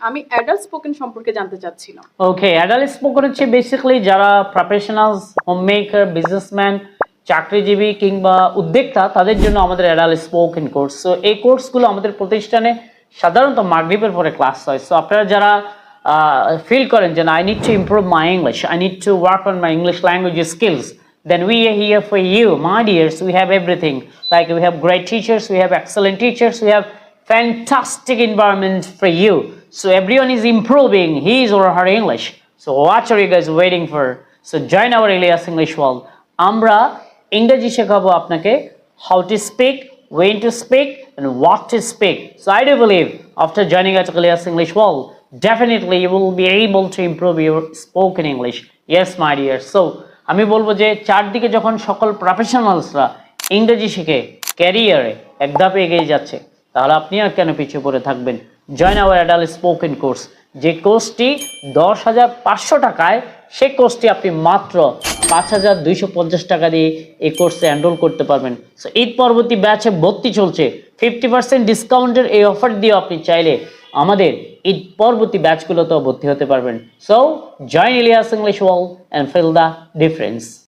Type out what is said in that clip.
আমি adult spoken সম্পর্কে জানতে চাচ্ছিলাম। ওকে, অ্যাডাল্ট স্পোকেন হচ্ছে বেসিক্যালি যারা প্রফেশনালস, হোমমেকার, বিজনেসম্যান, চাকরিজীবী কিংবা উদ্যোক্তা তাদের জন্য আমাদের অ্যাডাল্ট স্পোকেন কোর্স। সো এই কোর্সগুলো আমাদের প্রতিষ্ঠানে সাধারণত মাগরিবের পরে ক্লাস হয়। সো আপনারা যারা ফিল করেন যে I need to improve my English, I need to work on my English language skills, then we are here for you, my dears. We have everything. Like we have great teachers, we have excellent teachers, we have fantastic environment for you. So everyone is improving his or her English. So what are you guys waiting for? So join our Elias English World. আমরা ইংরেজি শেখাবো আপনাকে how to speak, when to speak, and what to speak. So I do believe after joining at Elias English World, definitely you will be able to improve your spoken English. Yes, my dears. So আমি বলবো যে চারদিকে যখন সকল প্রফেশনালসরা ইংরেজি শিখে ক্যারিয়ারে এক ধাপে এগিয়ে যাচ্ছে, তাহলে আপনি আর কেন পিছিয়ে পড়ে থাকবেন? Join our adult spoken course. যে কোর্সটি 10,500 টাকায়, সেই কোর্সটি আপনি মাত্র 5,250 টাকা দিয়ে এই কোর্সে এনরোল করতে পারবেন। সো ঈদ পরবর্তী ব্যাচে ভর্তি চলছে, 50% ডিসকাউন্টের এই অফার দিয়ে আপনি চাইলে আমাদের ঈদ পরবর্তী ব্যাচগুলোতেও ভর্তি হতে পারবেন। So join Ilias English World and feel the difference.